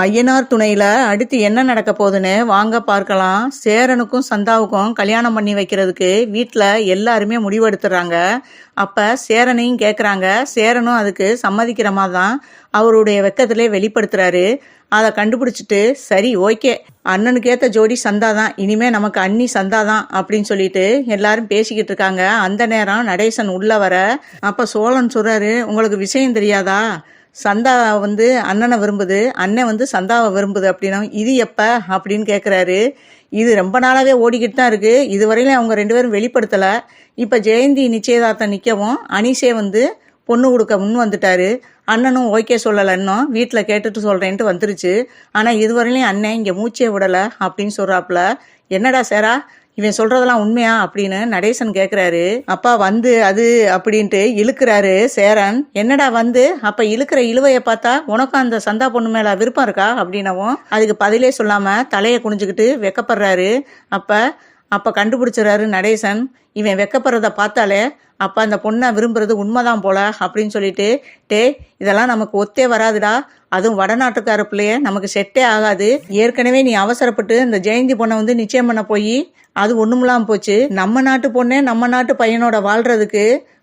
ஐயனார் துணையில அடுத்து என்ன நடக்க போகுதுன்னு வாங்க பார்க்கலாம். சேரனுக்கும் சந்தாவுக்கும் கல்யாணம் பண்ணி வைக்கிறதுக்கு வீட்டில் எல்லாருமே முடிவெடுத்துறாங்க. அப்ப சேரனையும் கேட்குறாங்க. சேரனும் அதுக்கு சம்மதிக்கிற மாதிரி தான் அவருடைய வெக்கத்திலே வெளிப்படுத்துறாரு. அதை கண்டுபிடிச்சிட்டு சரி ஓகே, அண்ணனுக்கு ஏற்ற ஜோடி சந்தா தான், இனிமே நமக்கு அண்ணி சந்தா தான் அப்படின்னு சொல்லிட்டு எல்லாரும் பேசிக்கிட்டு இருக்காங்க. அந்த நேரம் நடேசன் உள்ள வர அப்ப சோழன் சொல்றாரு, உங்களுக்கு விஷயம் தெரியாதா? சந்தா அண்ணனை விரும்புது, அண்ணன் சந்தாவை விரும்புது அப்படின்னா இது எப்ப அப்படின்னு கேட்குறாரு. இது ரொம்ப நாளாவே ஓடிக்கிட்டு தான் இருக்கு. இதுவரையிலும் அவங்க ரெண்டு பேரும் வெளிப்படுத்தலை. இப்போ ஜெயந்தி நிச்சயதார்த்தம் நிற்கவும் அனீஷே பொண்ணு கொடுக்க முன் வந்துட்டாரு. அண்ணனும் ஓகே சொல்லலை, இன்னும் வீட்டில் கேட்டுட்டு சொல்கிறேன்ட்டு வந்துருச்சு. ஆனால் இதுவரையிலையும் அண்ணன் இங்கே மூச்சே விடலை அப்படின்னு சொல்கிறாப்புல. என்னடா சேரா, இவன் சொல்றதெல்லாம் உண்மையா அப்படின்னு நடேசன் கேட்குறாரு. அப்பா அது அப்படின்ட்டு இழுக்கிறாரு சேரன். என்னடா அப்ப இழுக்கிற இழுவையை பார்த்தா உனக்கும் அந்த சந்தா பொண்ணு மேல விருப்பம் இருக்கா அப்படின்னவும் அதுக்கு பதிலே சொல்லாம தலையை குனிஞ்சுக்கிட்டு வெக்கப்படுறாரு. அப்ப கண்டுபிடிச்சிடறாரு நடேசன், இவன் வெக்கப்படுறத பார்த்தாலே அப்ப அந்த பொண்ணை விரும்புறது உண்மைதான் போல அப்படின்னு சொல்லிட்டு, இதெல்லாம் நமக்கு ஒத்தே வராதுடா, அதுவும் வடநாட்டுக்கார பிள்ளைய நமக்கு செட்டே ஆகாது. ஏற்கனவே நீ அவசரப்பட்டு இந்த ஜெயந்தி பொண்ணை நிச்சயம் பண்ண போய் அது ஒண்ணுமில்லாம போச்சு. நம்ம நாட்டு பொண்ணே நம்ம நாட்டு பையனோட வாழ்றதுக்கு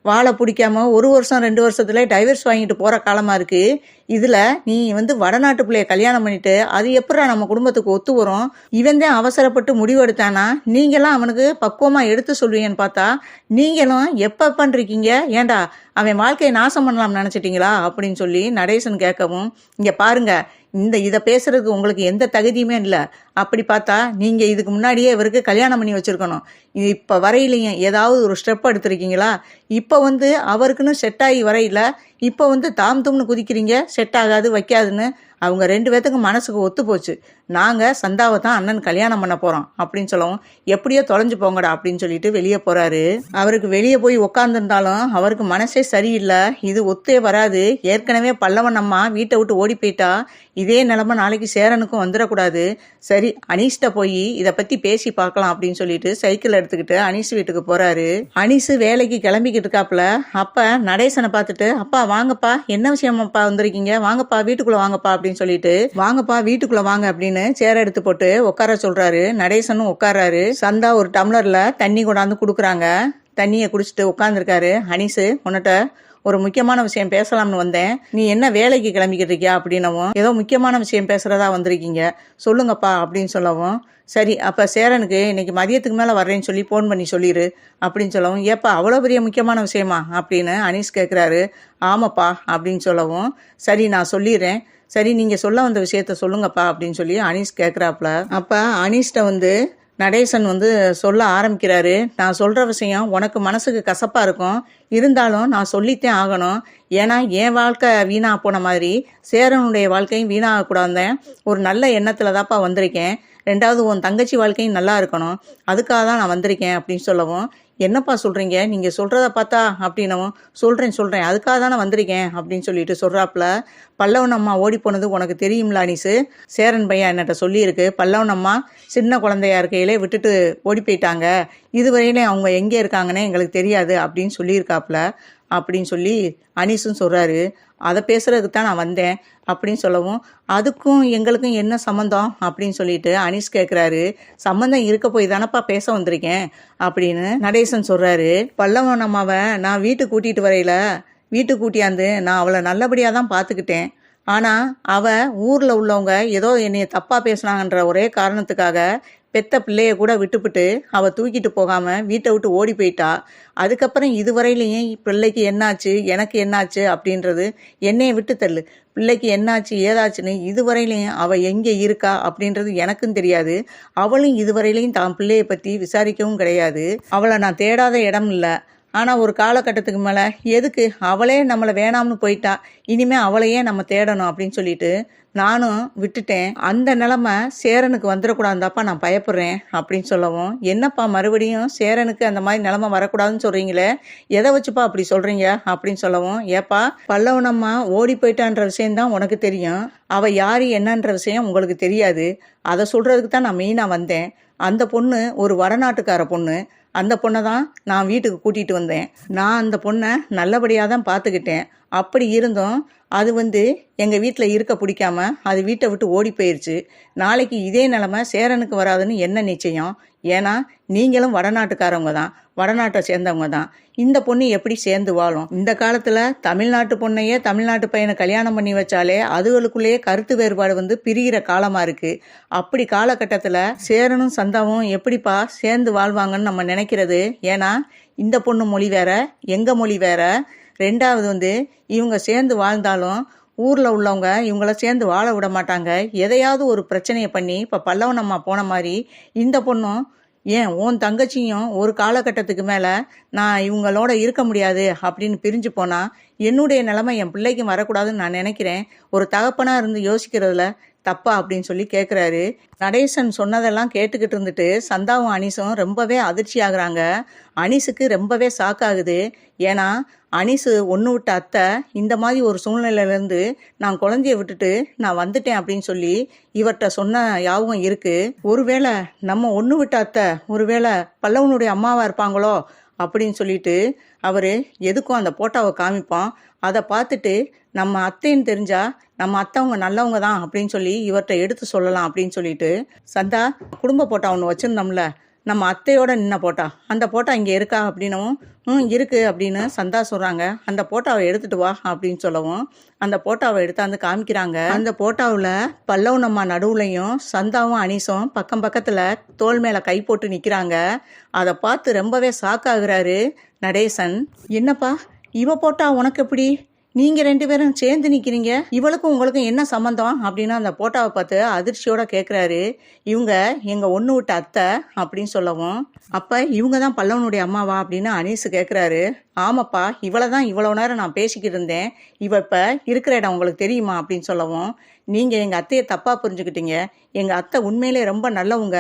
வாழை பிடிக்காம 1 வருஷம் 2 வருஷத்துல டைவர்ஸ் வாங்கிட்டு போற காலமா இருக்கு. இதுல நீ வடநாட்டு பிள்ளைய கல்யாணம் பண்ணிட்டு அது எப்படா நம்ம குடும்பத்துக்கு ஒத்து வரும்? இவன் தான் அவசரப்பட்டு முடிவு எடுத்தானா? நீங்களாம் அவனுக்கு பக்குவமா எடுத்து சொல்லுவீங்கன்னு பார்த்தா நீங்களும் எப்ப பண்றீங்க? ஏண்டா அவன் வாழ்க்கையை நாசம் பண்ணலாம்னு நினைச்சிட்டீங்களா அப்படின்னு சொல்லி நடேசன் கேட்கவும், இங்க பாருங்க, இதை பேசுறதுக்கு உங்களுக்கு எந்த தகுதியுமே இல்லை. அப்படி பார்த்தா நீங்க இதுக்கு முன்னாடியே இவருக்கு கல்யாணம் பண்ணி வச்சிருக்கணும். இப்ப வரையிலையும் ஏதாவது ஒரு ஸ்டெப் எடுத்திருக்கீங்களா? இப்ப அவருக்குன்னு செட் ஆகி வரையில இப்ப தாம் தும்னு குதிக்கிறீங்க, செட் ஆகாது வைக்காதுன்னு. அவங்க 2 பேத்துக்கும் மனசுக்கு ஒத்து போச்சு. நாங்க சந்தாவை தான் அண்ணன் கல்யாணம் பண்ண போறோம் அப்படின்னு சொல்லவும், எப்படியோ தொலைஞ்சு போங்கடா அப்படின்னு சொல்லிட்டு வெளியே போறாரு. அவருக்கு வெளியே போய் உட்காந்துருந்தாலும் அவருக்கு மனசே சரியில்லை. இது ஒத்தே வராது. ஏற்கனவே பல்லவன் அம்மா வீட்டை விட்டு ஓடி போயிட்டா. இதே நிலைமை நாளைக்கு சேரனுக்கும் வந்துடக்கூடாது. சரி, அனீஷ்ட போய் இதை பத்தி பேசி பார்க்கலாம் அப்படின்னு சொல்லிட்டு சைக்கிள் எடுத்துக்கிட்டு அனீஸ் வீட்டுக்கு போறாரு. அனீஸ் வேலைக்கு கிளம்பிக்கிட்டு இருக்காப்புல. அப்ப நடேசனை பார்த்துட்டு, அப்பா வாங்கப்பா, என்ன விஷயமாப்பா வந்திருக்கீங்க, வாங்கப்பா வீட்டுக்குள்ள வாங்கப்பா அப்படின்னு சொல்லிட்டு, வாங்கப்பா வீட்டுக்குள்ள வாங்க அப்படின்னு சேர் எடுத்து போட்டு உட்கார சொல்றாரு. நடேசனும் உட்காராரு. சந்தா ஒரு டம்ளர்ல தண்ணி கொண்டாந்து கொடுக்குறாங்க. தண்ணியை குடிச்சிட்டு உட்காந்துருக்காரு. அனீஸ், உன்னிட்ட ஒரு முக்கியமான விஷயம் பேசலாம்னு வந்தேன். நீ என்ன வேலைக்கு கிளம்பிக்கிட்டு இருக்கியா அப்படின்னவும், ஏதோ முக்கியமான விஷயம் பேசுறதா வந்திருக்கீங்க, சொல்லுங்கப்பா அப்படின்னு சொல்லவும், சரி அப்ப சேரனுக்கு இன்னைக்கு மதியத்துக்கு மேல வர்றேன்னு சொல்லி போன் பண்ணி சொல்லிடு அப்படின்னு சொல்லவும், ஏப்பா அவ்வளோ பெரிய முக்கியமான விஷயமா அப்படின்னு அனீஸ் கேட்குறாரு. ஆமாப்பா அப்படின்னு சொல்லவும், சரி நான் சொல்லிடுறேன், சரி நீங்க சொல்ல வந்த விஷயத்த சொல்லுங்கப்பா அப்படின்னு சொல்லி அனீஸ் கேட்குறாப்புல. அப்ப அனீஸ்ட நடேசன் சொல்ல ஆரம்பிக்கிறாரு. நான் சொல்ற விஷயம் உனக்கு மனசுக்கு கசப்பா இருக்கும், இருந்தாலும் நான் சொல்லித்தேன் ஆகணும். ஏன்னா என் வாழ்க்கை வீணா போன மாதிரி சேரனுடைய வாழ்க்கையும் வீணாகக்கூடாதுன்னு ஒரு நல்ல எண்ணத்துல தான்ப்பா வந்திருக்கேன். 2வது உன் தங்கச்சி வாழ்க்கையும் நல்லா இருக்கணும், அதுக்காக தான் நான் வந்திருக்கேன் அப்படின்னு சொல்லவும், என்னப்பா சொல்றீங்க, நீங்க சொல்றத பார்த்தா அப்படின்னவும், சொல்றேன் அதுக்காக தானே வந்திருக்கேன் அப்படின்னு சொல்லிட்டு சொல்றாப்புல. பல்லவன் அம்மா ஓடி போனது உனக்கு தெரியும்ல அனீஸ்? சேரன் பையன் என்னட்ட சொல்லியிருக்கு. பல்லவன் அம்மா சின்ன குழந்தையா இருக்கையிலே விட்டுட்டு ஓடி போயிட்டாங்க, இதுவரையிலே அவங்க எங்கே இருக்காங்கன்னு எங்களுக்கு தெரியாது அப்படின்னு சொல்லியிருக்காப்புல அப்படின்னு சொல்லி அனீஸும் சொல்றாரு. அதை பேசுறதுக்கு தான் நான் வந்தேன் அப்படின்னு சொல்லவும், அதுக்கும் எங்களுக்கும் என்ன சம்மந்தம் அப்படின்னு சொல்லிட்டு அனீஸ் கேட்குறாரு. சம்மந்தம் இருக்க போய் தானப்பா பேச வந்திருக்கேன் அப்படின்னு நடேசன் சொல்றாரு. பல்லவன் அம்மாவை நான் வீட்டுக்கு கூட்டிட்டு வரையில, வீட்டுக்கு கூட்டியாந்து நான் அவளை நல்லபடியாக தான் பார்த்துக்கிட்டேன். ஆனால் அவள் ஊரில் உள்ளவங்க ஏதோ என்னைய தப்பாக பேசுனாங்கன்ற ஒரே காரணத்துக்காக பெத்த பிள்ளைய கூட விட்டுப்புட்டு அவள் தூக்கிட்டு போகாமல் வீட்டை விட்டு ஓடி போயிட்டா. அதுக்கப்புறம் இதுவரையிலையும் பிள்ளைக்கு என்னாச்சு எனக்கு என்னாச்சு அப்படின்றது என்னைய விட்டு தள்ளு, பிள்ளைக்கு என்னாச்சு ஏதாச்சுன்னு இதுவரையிலையும் அவள் எங்கே இருக்கா அப்படின்றது எனக்கும் தெரியாது. அவளும் இதுவரையிலையும் தான் பிள்ளையை பற்றி விசாரிக்கவும் கிடையாது. அவளை நான் தேடாத இடம் இல்லை. ஆனால் ஒரு காலகட்டத்துக்கு மேலே எதுக்கு, அவளே நம்மளை வேணாம்னு போயிட்டா, இனிமே அவளையே நம்ம தேடணும் அப்படின்னு சொல்லிட்டு நானும் விட்டுட்டேன். அந்த நிலைமை சேரனுக்கு வந்துடக்கூடாதுதாப்பா நான் பயப்படுறேன் அப்படின்னு சொல்லவும், என்னப்பா மறுபடியும் சேரனுக்கு அந்த மாதிரி நிலைமை வரக்கூடாதுன்னு சொல்றீங்களே, எதை வச்சுப்பா அப்படி சொல்றீங்க அப்படின்னு சொல்லவும், ஏப்பா பல்லவனம்மா ஓடி போயிட்டான்ற விஷயம்தான் உனக்கு தெரியும், அவ யாரு என்னன்ற விஷயம் உங்களுக்கு தெரியாது. அதை சொல்றதுக்கு தான் நான் மெயினாக வந்தேன். அந்த பொண்ணு ஒரு வடநாட்டுக்கார பொண்ணு. அந்த பொண்ணை தான் நான் வீட்டுக்கு கூட்டிகிட்டு வந்தேன். நான் அந்த பொண்ணை நல்லபடியாக தான் பார்த்துக்கிட்டேன். அப்படி இருந்தும் அது எங்கள் வீட்டில் இருக்க பிடிக்காம அது வீட்டை விட்டு ஓடி போயிடுச்சு. நாளைக்கு இதே நிலமை சேரனுக்கு வராதுன்னு என்ன நிச்சயம்? ஏன்னா நீங்களும் வடநாட்டுக்காரவங்க தான், வடநாட்டை சேர்ந்தவங்க தான். இந்த பொண்ணு எப்படி சேர்ந்து வாழும்? இந்த காலத்தில் தமிழ்நாட்டு பொண்ணையே தமிழ்நாட்டு பையனை கல்யாணம் பண்ணி வச்சாலே அதுகளுக்குள்ளேயே கருத்து வேறுபாடு பிரிகிற காலமாக இருக்குது. அப்படி காலகட்டத்தில் சேரனும் சந்தாவும் எப்படிப்பா சேர்ந்து வாழ்வாங்கன்னு நம்ம நினைக்கிறது. ஏன்னா இந்த பொண்ணு மொழி வேற, எங்கள் மொழி வேற. ரெண்டாவது இவங்க சேர்ந்து வாழ்ந்தாலும் ஊரில் உள்ளவங்க இவங்கள சேர்ந்து வாழ விட மாட்டாங்க. எதையாவது ஒரு பிரச்சனையை பண்ணி இப்போ பல்லவனம்மா போன மாதிரி இந்த பொண்ணும், ஏன் உன் தங்கச்சியும் ஒரு காலகட்டத்துக்கு மேலே நான் இவங்களோட இருக்க முடியாது அப்படின்னு பிரிஞ்சு போனால் என்னுடைய நிலைமை என் பிள்ளைக்கும் வரக்கூடாதுன்னு நான் நினைக்கிறேன். ஒரு தகப்பனாக இருந்து யோசிக்கிறதுல தப்பா அப்படின்னு சொல்லி கேட்குறாரு. நடேசன் சொன்னதெல்லாம் கேட்டுக்கிட்டு இருந்துட்டு சந்தாவும் அனீஸும் ரொம்பவே அதிர்ச்சி ஆகுறாங்க. அனீஸுக்கு ரொம்பவே ஷாக்காகுது. ஏன்னா அனீஸு ஒன்று விட்ட அத்தை இந்த மாதிரி ஒரு சூழ்நிலையிலேருந்து நான் குழந்தைய விட்டுட்டு நான் வந்துட்டேன் அப்படின்னு சொல்லி இவர்கிட்ட சொன்ன ஞாபகம் இருக்குது. ஒருவேளை நம்ம ஒன்று விட்ட அத்தை ஒருவேளை பல்லவனுடைய அம்மாவாக இருப்பாங்களோ அப்படின்னு சொல்லிட்டு அவர் எதுக்கும் அந்த போட்டோவை காமிப்பான். அதை பார்த்துட்டு நம்ம அத்தைன்னு தெரிஞ்சா நம்ம அத்தைவங்க நல்லவங்க தான் அப்படின்னு சொல்லி இவர்கிட்ட எடுத்து சொல்லலாம் அப்படின்னு சொல்லிட்டு, சந்தா குடும்ப போட்டோ ஒன்று வச்சுருந்தோம்ல, நம்ம அத்தையோட நின்ன போட்டா, அந்த போட்டோ இங்கே இருக்கா அப்படின்னவும் இருக்கு அப்படின்னு சந்தா சொல்கிறாங்க. அந்த போட்டோவை எடுத்துட்டு வா அப்படின்னு சொல்லவும் அந்த போட்டோவை எடுத்தாந்து காமிக்கிறாங்க. அந்த போட்டோவில் பல்லவனம்மா நடுவுலையும் சந்தாவும் அனீஸும் பக்கம் பக்கத்தில் தோள் மேலே கை போட்டு நிற்கிறாங்க. அதை பார்த்து ரொம்பவே ஷாக்காகிறாரு நடேசன். என்னப்பா இவ போட்டா உனக்கு எப்படி? நீங்கள் 2 பேரும் சேர்ந்து நிற்கிறீங்க, இவளுக்கும் உங்களுக்கும் என்ன சம்மந்தம் அப்படின்னு அந்த போட்டோவை பார்த்து அதிர்ச்சியோட கேட்குறாரு. இவங்க எங்கள் ஒன்று விட்ட அத்தை அப்படின்னு சொல்லவும், அப்போ இவங்க தான் பல்லவனுடைய அம்மாவா அப்படின்னு அனீஸ் கேட்குறாரு. ஆமாப்பா, இவளை தான் இவ்வளோ நேரம் நான் பேசிக்கிட்டு இருந்தேன், இவ இப்போ இருக்கிற இடம் உங்களுக்கு தெரியுமா அப்படின்னு சொல்லவும், நீங்கள் எங்கள் அத்தையை தப்பாக புரிஞ்சுக்கிட்டீங்க, எங்கள் அத்தை உண்மையிலே ரொம்ப நல்லவங்க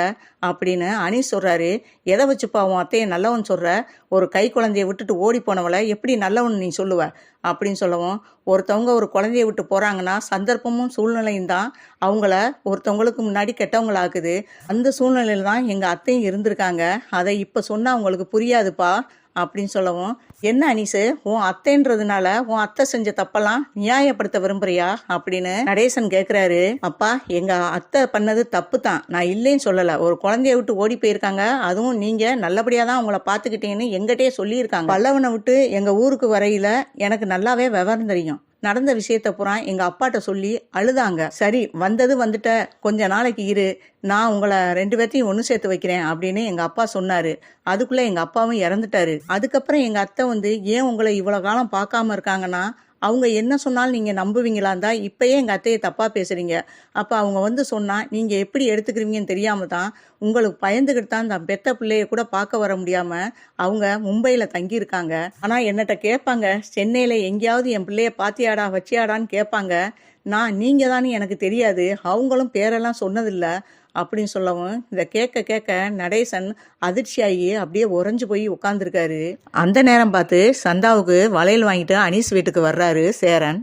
அப்படின்னு அனீஸ் சொல்கிறாரு. எதை வச்சுப்பா உன் அத்தையை நல்லவன் சொல்கிற? ஒரு கை குழந்தைய விட்டுட்டு ஓடி போனவளை எப்படி நல்லவன் நீ சொல்லுவ அப்படின்னு சொல்லவும், ஒருத்தவங்க ஒரு குழந்தைய விட்டு போகிறாங்கன்னா சந்தர்ப்பமும் சூழ்நிலையும் தான் அவங்கள ஒருத்தவங்களுக்கு முன்னாடி கெட்டவங்களாக்குது. அந்த சூழ்நிலையில் தான் எங்கள் அத்தையும் இருந்திருக்காங்க. அதை இப்போ சொன்னால் அவங்களுக்கு புரியாதுப்பா அப்படின்னு சொல்லவும், என்ன அனீஸு உன் அத்தைன்றதுனால உன் அத்தை செஞ்ச தப்பெல்லாம் நியாயப்படுத்த விரும்புறியா அப்படின்னு நடேசன் கேட்குறாரு. அப்பா, எங்கள் அத்தை பண்ணது தப்பு தான், நான் இல்லைன்னு சொல்லலை. ஒரு குழந்தைய விட்டு ஓடி போயிருக்காங்க, அதுவும் நீங்கள் நல்லபடியாக தான் அவங்கள பார்த்துக்கிட்டீங்கன்னு எங்கிட்டே சொல்லியிருக்காங்க. பல்லவனை விட்டு எங்கள் ஊருக்கு வரையில் எனக்கு நல்லாவே விவரம் தெரியும். நடந்த விஷயத்த பூரா எங்கள் அப்பாட்ட சொல்லி அழுதாங்க. சரி, வந்தது வந்துட்ட, கொஞ்ச நாளைக்கு இரு, நான் உங்களை 2 பேர்த்தையும் ஒன்று சேர்த்து வைக்கிறேன் அப்படின்னு எங்கள் அப்பா சொன்னார். அதுக்குள்ளே எங்கள் அப்பாவும் இறந்துட்டாரு. அதுக்கப்புறம் எங்கள் அத்தை ஏன் உங்களை இவ்வளோ காலம் பார்க்காம இருக்காங்கன்னா, அவங்க என்ன சொன்னாலும் நீங்கள் நம்புவீங்களான் தான் இப்போயே எங்கள் அத்தையை தப்பாக பேசுகிறீங்க. அப்போ அவங்க சொன்னால் நீங்கள் எப்படி எடுத்துக்கிறீங்கன்னு தெரியாமல் தான் உங்களுக்கு பயந்துக்கிட்டு தான் அந்த பெத்த பிள்ளைய கூட பார்க்க வர முடியாமல் அவங்க மும்பையில் தங்கியிருக்காங்க. ஆனால் என்னட்ட கேட்பாங்க, சென்னையில் எங்கேயாவது என் பிள்ளைய பாத்தியாடா வச்சியாடான்னு கேட்பாங்க. நான் நீங்கள் தானே எனக்கு தெரியாது, அவங்களும் பேரெல்லாம் சொன்னதில்லை அப்படின்னு சொல்லவும், இதை கேட்க கேட்க நடேசன் அதிர்ச்சியாகி அப்படியே உறைஞ்சு போய் உட்காந்துருக்காரு. அந்த நேரம் பார்த்து சந்தாவுக்கு வளையல் வாங்கிட்டு அனீஸ் வீட்டுக்கு வர்றாரு சேரன்.